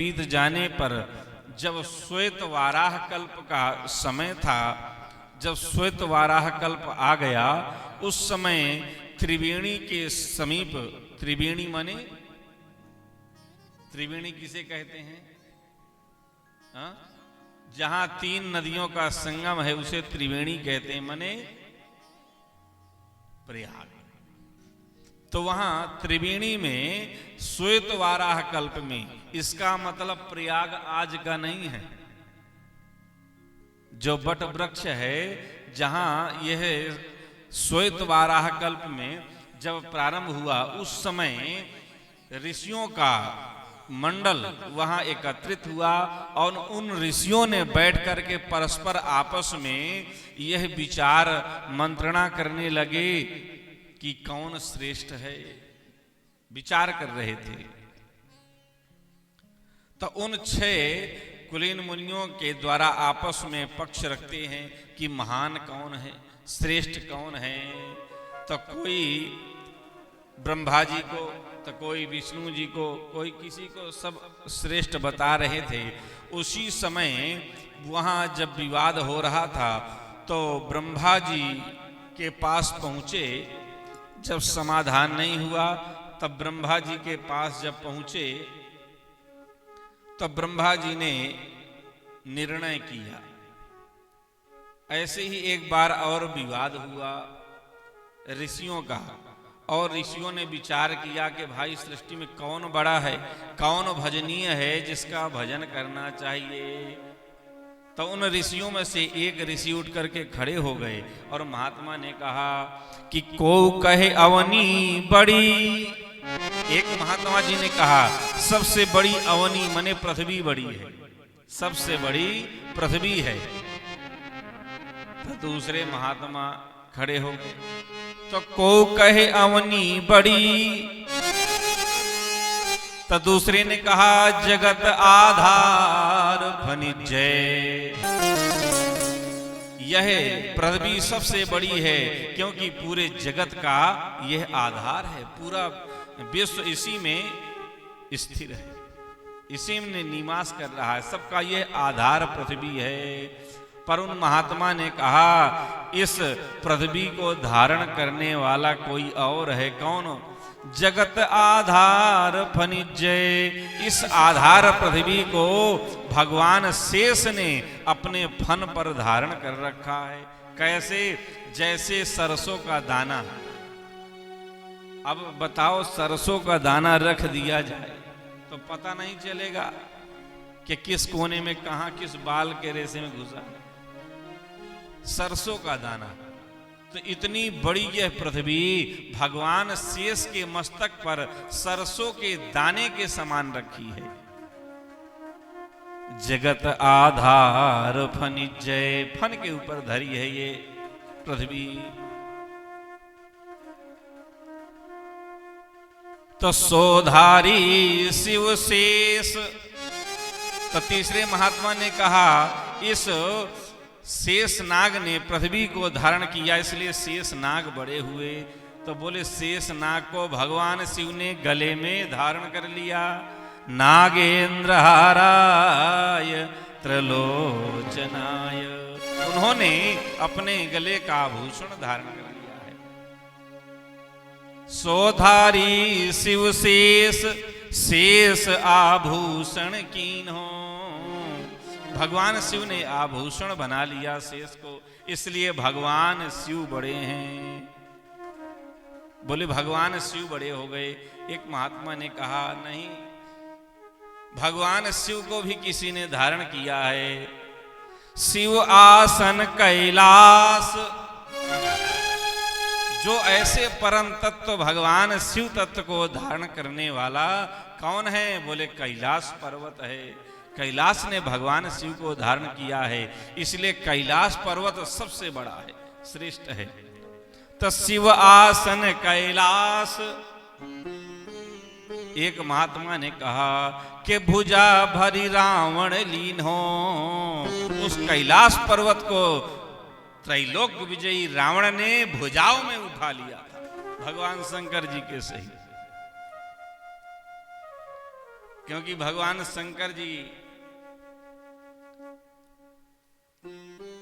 बीत जाने पर जब श्वेत वाराह कल्प का समय था, जब श्वेत वाराह कल्प आ गया, उस समय त्रिवेणी के समीप, त्रिवेणी माने त्रिवेणी किसे कहते हैं? जहां तीन नदियों का संगम है उसे त्रिवेणी कहते हैं, माने प्रयाग। तो वहां त्रिवेणी में श्वेत वाराह कल्प में, इसका मतलब प्रयाग आज का नहीं है। जो बट वृक्ष है, जहां यह श्वेत वाराह कल्प में जब प्रारंभ हुआ, उस समय ऋषियों का मंडल वहां एकत्रित हुआ और उन ऋषियों ने बैठ करके परस्पर आपस में यह विचार मंत्रणा करने लगे कि कौन श्रेष्ठ है, विचार कर रहे थे। तो उन 6 कुलीन मुनियों के द्वारा आपस में पक्ष रखते हैं कि महान कौन है, श्रेष्ठ कौन है। तो कोई ब्रह्मा जी को, तो कोई विष्णु जी को, कोई किसी को, सब श्रेष्ठ बता रहे थे। उसी समय वहां जब विवाद हो रहा था तो ब्रह्मा जी के पास पहुंचे। जब समाधान नहीं हुआ तब ब्रह्मा जी के पास जब पहुंचे तो ब्रह्मा जी ने निर्णय किया। ऐसे ही एक बार और विवाद हुआ ऋषियों का, और ऋषियों ने विचार किया कि भाई सृष्टि में कौन बड़ा है, कौन भजनीय है, जिसका भजन करना चाहिए। तो उन ऋषियों में से एक ऋषि उठ करके खड़े हो गए और महात्मा ने कहा कि को कहे अवनी बड़ी। एक महात्मा जी ने कहा सबसे बड़ी अवनी माने पृथ्वी बड़ी है, सबसे बड़ी पृथ्वी है। तो दूसरे महात्मा खड़े हो गए, तो को कहे अवनी बड़ी। तो दूसरे ने कहा जगत आधार फनिजय, यह पृथ्वी सबसे बड़ी है क्योंकि पूरे जगत का यह आधार है, पूरा विश्व इसी में स्थिर है, इसी में निवास कर रहा है, सबका यह आधार पृथ्वी है। पर उन महात्मा ने कहा इस पृथ्वी को धारण करने वाला कोई और है, कौन? जगत आधार फनिजय, इस आधार पृथ्वी को भगवान शेष ने अपने फन पर धारण कर रखा है। कैसे? जैसे सरसों का दाना। अब बताओ, सरसों का दाना रख दिया जाए तो पता नहीं चलेगा कि किस कोने में कहां, किस बाल के रेशे में घुसा है सरसों का दाना। तो इतनी बड़ी यह पृथ्वी भगवान शेष के मस्तक पर सरसों के दाने के समान रखी है। जगत आधार फनिजय, फन के ऊपर धरी है ये पृथ्वी। तो सोधारी शिव शेष। तो तीसरे महात्मा ने कहा इस शेष नाग ने पृथ्वी को धारण किया, इसलिए शेष नाग बड़े हुए। तो बोले शेष नाग को भगवान शिव ने गले में धारण कर लिया। नागेंद्र हाराय त्रिलोचनाय, उन्होंने अपने गले का आभूषण धारण कर लिया है। सोधारी शिव शेष, शेष आभूषण कीन्हो, भगवान शिव ने आभूषण बना लिया शेष को, इसलिए भगवान शिव बड़े हैं। बोले भगवान शिव बड़े हो गए। एक महात्मा ने कहा नहीं, भगवान शिव को भी किसी ने धारण किया है। शिव आसन कैलाश, जो ऐसे परम तत्व भगवान शिव तत्व को धारण करने वाला कौन है? बोले कैलाश पर्वत है। कैलाश ने भगवान शिव को धारण किया है, इसलिए कैलाश पर्वत सबसे बड़ा है, श्रेष्ठ है। तो शिव आसन कैलाश। एक महात्मा ने कहा कि भुजा भरी रावण लीन हो, उस कैलाश पर्वत को त्रैलोक विजयी रावण ने भुजाओं में उठा लिया था, भगवान शंकर जी के सही। क्योंकि भगवान शंकर जी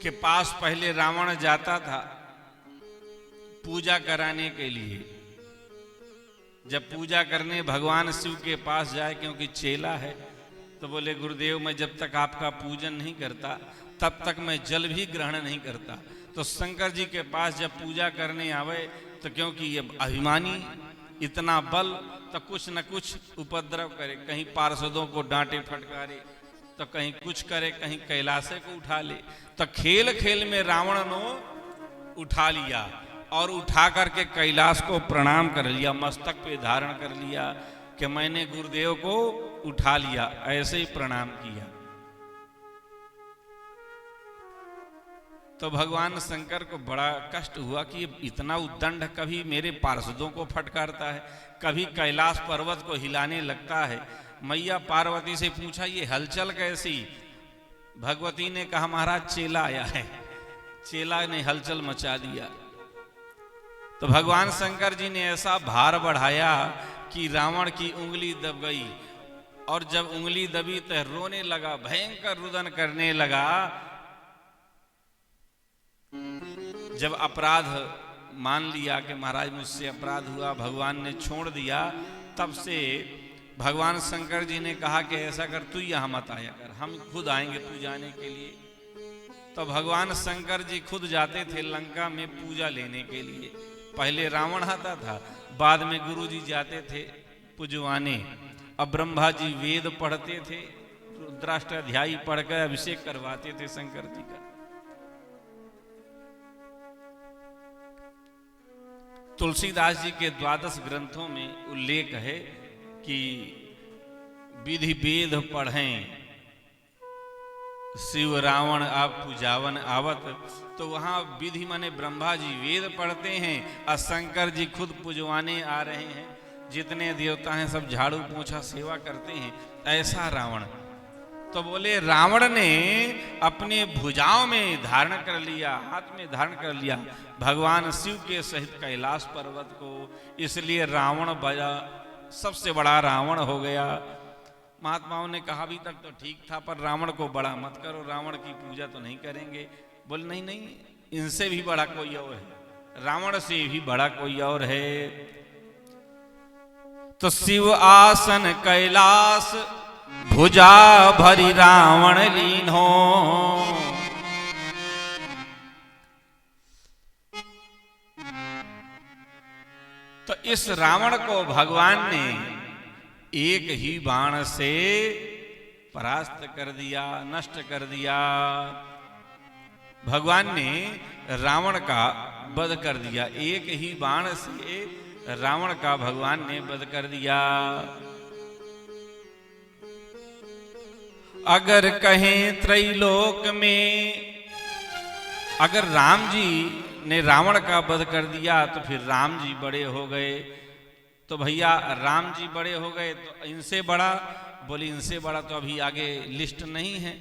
के पास पहले रावण जाता था पूजा कराने के लिए। जब पूजा करने भगवान शिव के पास जाए, क्योंकि चेला है, तो बोले गुरुदेव मैं जब तक आपका पूजन नहीं करता तब तक मैं जल भी ग्रहण नहीं करता। तो शंकर जी के पास जब पूजा करने आवे तो क्योंकि ये अभिमानी इतना बल, तो कुछ न कुछ उपद्रव करे, कहीं पार्षदों को डांटे फटकारे, तो कहीं कुछ करे, कहीं कैलाशे को उठा ले। तो खेल खेल में रावण ने उठा लिया और उठा करके कैलाश को प्रणाम कर लिया, मस्तक पे धारण कर लिया कि मैंने गुरुदेव को उठा लिया, ऐसे ही प्रणाम किया। तो भगवान शंकर को बड़ा कष्ट हुआ कि इतना उद्दंड कभी मेरे पार्षदों को फटकारता है, कभी कैलाश पर्वत को हिलाने लगता है। मैया पार्वती से पूछा ये हलचल कैसी? भगवती ने कहा महाराज चेला आया है, चेला ने हलचल मचा दिया। तो भगवान शंकर जी ने ऐसा भार बढ़ाया कि रावण की उंगली दब गई, और जब उंगली दबी तो रोने लगा, भयंकर रुदन करने लगा। जब अपराध मान लिया कि महाराज मुझसे अपराध हुआ, भगवान ने छोड़ दिया, तब से भगवान शंकर जी ने कहा कि ऐसा कर तू यहां मत आया कर, हम खुद आएंगे पूजाने के लिए। तो भगवान शंकर जी खुद जाते थे लंका में पूजा लेने के लिए। पहले रावण आता था, बाद में गुरु जी जाते थे पुजवाने। अब ब्रह्मा जी वेद पढ़ते थे, रुद्राष्टाध्यायी पढ़कर अभिषेक करवाते थे शंकर जी का। तुलसीदास जी के 12 ग्रंथों में उल्लेख है कि विधि वेद पढ़ें शिव रावण आप पूजावन आवत। तो वहां विधि माने ब्रह्मा जी वेद पढ़ते हैं और शंकर जी खुद पूजवाने आ रहे हैं। जितने देवता हैं सब झाड़ू पोंछा सेवा करते हैं। ऐसा रावण, तो बोले रावण ने अपने भुजाओं में धारण कर लिया, हाथ में धारण कर लिया भगवान शिव के सहित कैलाश पर्वत को, इसलिए रावण बड़ा सबसे बड़ा रावण हो गया। महात्माओं ने कहा अभी तक तो ठीक था, पर रावण को बड़ा मत करो, रावण की पूजा तो नहीं करेंगे। बोले नहीं नहीं, इनसे भी बड़ा कोई और है, रावण से भी बड़ा कोई और है। तो शिव आसन कैलाश भुजा भरी रावण लीन हो। तो इस रावण को भगवान ने एक ही बाण से परास्त कर दिया, नष्ट कर दिया। भगवान ने रावण का वध कर दिया, एक ही बाण से रावण का भगवान ने वध कर दिया। अगर कहें त्रैलोक में, अगर राम जी ने रावण का वध कर दिया तो फिर राम जी बड़े हो गए। तो भैया राम जी बड़े हो गए तो इनसे बड़ा, बोले इनसे बड़ा तो अभी आगे लिस्ट नहीं है,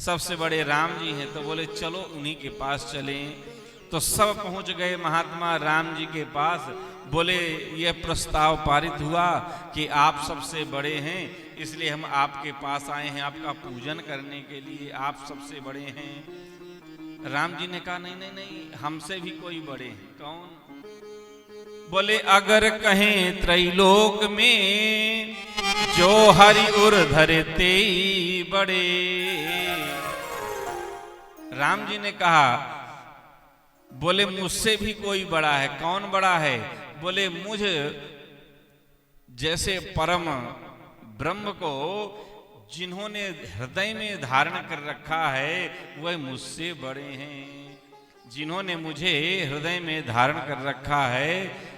सबसे बड़े राम जी हैं। तो बोले चलो उन्हीं के पास चलें। तो सब पहुंच गए महात्मा राम जी के पास। बोले यह प्रस्ताव पारित हुआ कि आप सबसे बड़े हैं, इसलिए हम आपके पास आए हैं आपका पूजन करने के लिए, आप सबसे बड़े हैं। राम जी ने कहा नहीं नहीं नहीं, हमसे भी कोई बड़े हैं। कौन? बोले अगर कहें त्रैलोक में जो हरि उर धरते बड़े। राम जी ने कहा, बोले मुझसे भी कोई बड़ा है। कौन बड़ा है? बोले मुझ जैसे परम ब्रह्म को जिन्होंने हृदय में धारण कर रखा है वह मुझसे बड़े हैं। जिन्होंने मुझे हृदय में धारण कर रखा है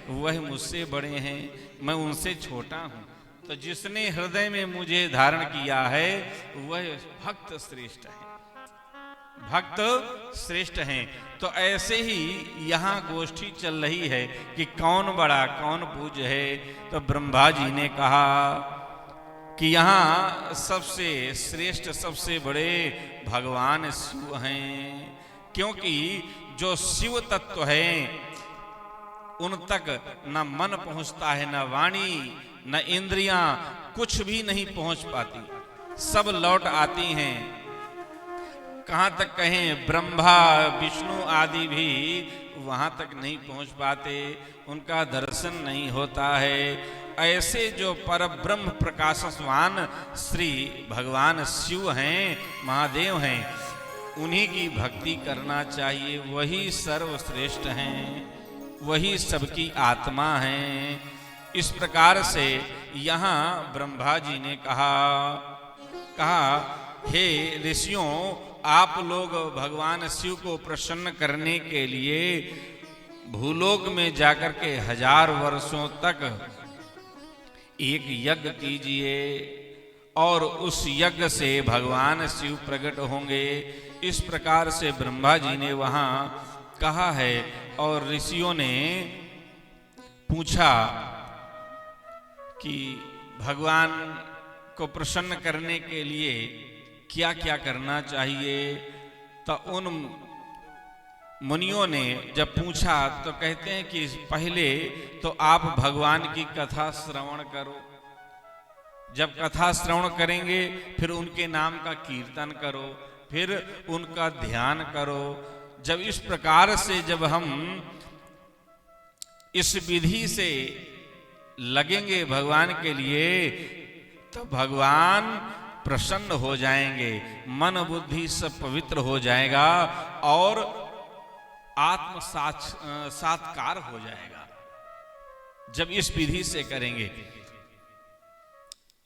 वह मुझसे बड़े हैं, मैं उनसे छोटा हूं। तो जिसने हृदय में मुझे धारण किया है वह भक्त श्रेष्ठ है, भक्त श्रेष्ठ हैं। तो ऐसे ही यहाँ गोष्ठी चल रही है कि कौन बड़ा कौन पूज्य है। तो ब्रह्मा जी ने कहा कि यहाँ सबसे श्रेष्ठ सबसे बड़े भगवान शिव हैं, क्योंकि जो शिव तत्व है उन तक न मन पहुंचता है, न वाणी, न इंद्रियां, कुछ भी नहीं पहुंच पाती, सब लौट आती हैं। कहां तक कहें, ब्रह्मा विष्णु आदि भी वहां तक नहीं पहुंच पाते, उनका दर्शन नहीं होता है। ऐसे जो पर ब्रह्म प्रकाशवान श्री भगवान शिव हैं, महादेव हैं, उन्हीं की भक्ति करना चाहिए। वही सर्वश्रेष्ठ हैं, वही सबकी आत्मा हैं। इस प्रकार से यहाँ ब्रह्मा जी ने कहा हे ऋषियों, आप लोग भगवान शिव को प्रसन्न करने के लिए भूलोक में जाकर के 1000 वर्षों तक एक यज्ञ कीजिए और उस यज्ञ से भगवान शिव प्रकट होंगे। इस प्रकार से ब्रह्मा जी ने वहां कहा है। और ऋषियों ने पूछा कि भगवान को प्रसन्न करने के लिए क्या क्या करना चाहिए। तो उन मुनियों ने जब पूछा तो कहते हैं कि पहले तो आप भगवान की कथा श्रवण करो। जब कथा श्रवण करेंगे फिर उनके नाम का कीर्तन करो, फिर उनका ध्यान करो। जब इस प्रकार से जब हम इस विधि से लगेंगे भगवान के लिए तो भगवान प्रसन्न हो जाएंगे, मन बुद्धि सब पवित्र हो जाएगा और आत्म साक्षात्कार हो जाएगा जब इस विधि से करेंगे।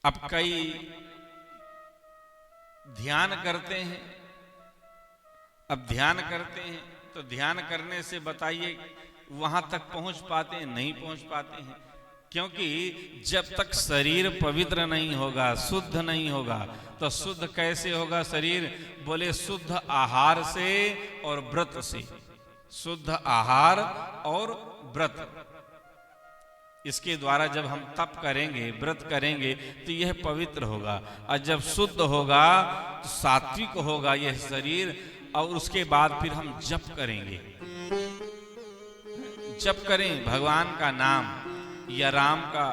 अब कई ध्यान करते हैं, अब ध्यान करते हैं तो ध्यान करने से बताइए वहां तक पहुंच पाते हैं? नहीं पहुंच पाते हैं, क्योंकि जब तक शरीर पवित्र नहीं होगा, शुद्ध नहीं होगा, तो शुद्ध कैसे होगा शरीर? बोले शुद्ध आहार से और व्रत से। शुद्ध आहार और व्रत, इसके द्वारा जब हम तप करेंगे, व्रत करेंगे तो यह पवित्र होगा। और जब शुद्ध होगा तो सात्विक होगा यह शरीर। और उसके बाद फिर हम जप करेंगे, जप करें भगवान का नाम या राम का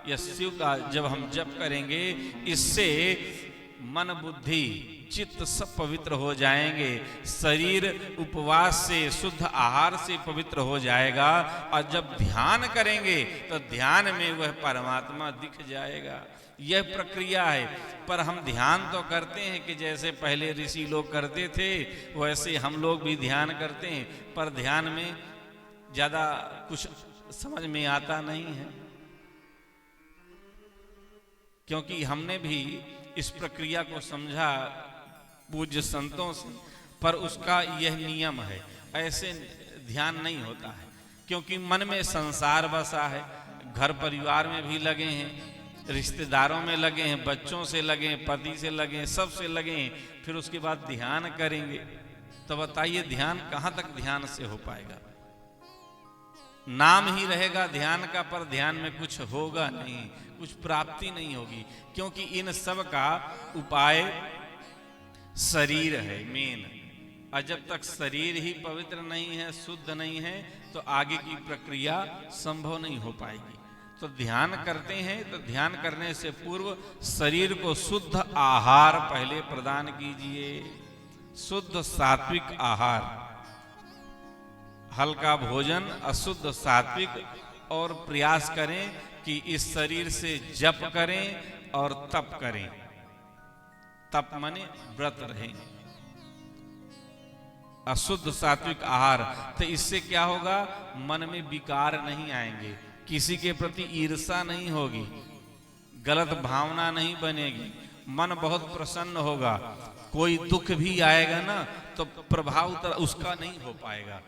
या शिव का। जब हम जप करेंगे इससे मन बुद्धि चित्त सब पवित्र हो जाएंगे। शरीर उपवास से, शुद्ध आहार से पवित्र हो जाएगा। और जब ध्यान करेंगे तो ध्यान में वह परमात्मा दिख जाएगा। यह प्रक्रिया है। पर हम ध्यान तो करते हैं कि जैसे पहले ऋषि लोग करते थे वैसे हम लोग भी ध्यान करते हैं, पर ध्यान में ज्यादा कुछ समझ में आता नहीं है, क्योंकि हमने भी इस प्रक्रिया को समझा पूज्य संतों से, पर उसका यह नियम है, ऐसे ध्यान नहीं होता है। क्योंकि मन में संसार बसा है, घर परिवार में भी लगे हैं, रिश्तेदारों में लगे हैं, बच्चों से लगे हैं, पति से लगे हैं, सब से लगे हैं। फिर उसके बाद ध्यान करेंगे तो बताइए ध्यान कहाँ तक ध्यान से हो पाएगा? नाम ही रहेगा ध्यान का, पर ध्यान में कुछ होगा नहीं, कुछ प्राप्ति नहीं होगी। क्योंकि इन सब का उपाय शरीर है मेन। और जब तक शरीर ही पवित्र नहीं है, शुद्ध नहीं है, तो आगे की प्रक्रिया संभव नहीं हो पाएगी। तो ध्यान करते हैं तो ध्यान करने से पूर्व शरीर को शुद्ध आहार पहले प्रदान कीजिए। शुद्ध सात्विक आहार, हल्का भोजन, अशुद्ध सात्विक, और प्रयास करें कि इस शरीर से जप करें और तप करें। तप माने व्रत रहें। अशुद्ध सात्विक आहार, तो इससे क्या होगा? मन में विकार नहीं आएंगे, किसी के प्रति ईर्ष्या नहीं होगी, गलत भावना नहीं बनेगी, मन बहुत प्रसन्न होगा। कोई दुख भी आएगा ना तो प्रभाव उसका नहीं हो पाएगा,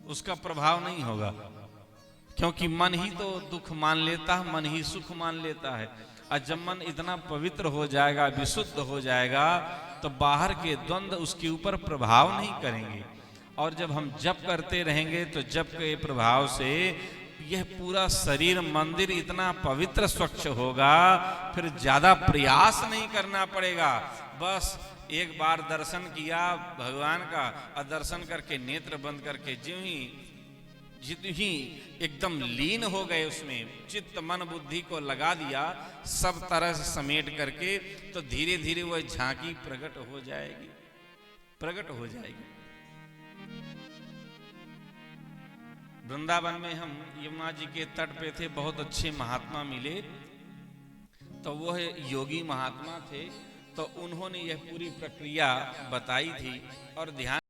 उसका प्रभाव नहीं होगा, क्योंकि मन ही तो दुख मान लेता है, मन ही सुख मान लेता है। और जब मन इतना पवित्र हो जाएगा, विशुद्ध हो जाएगा, तो बाहर के द्वंद्व उसके ऊपर प्रभाव नहीं करेंगे। और जब हम जप करते रहेंगे तो जप के प्रभाव से यह पूरा शरीर मंदिर इतना पवित्र स्वच्छ होगा, फिर ज्यादा प्रयास नहीं करना पड़ेगा। बस एक बार दर्शन किया भगवान का, और दर्शन करके नेत्र बंद करके ज्यों ही जितनी ही एकदम लीन हो गए उसमें, चित्त मन बुद्धि को लगा दिया सब तरह से समेट करके, तो धीरे धीरे वह झांकी प्रकट हो जाएगी, प्रकट हो जाएगी। वृंदावन में हम यमुना जी के तट पे थे, बहुत अच्छे महात्मा मिले, तो वह योगी महात्मा थे, तो उन्होंने यह पूरी प्रक्रिया बताई थी और ध्यान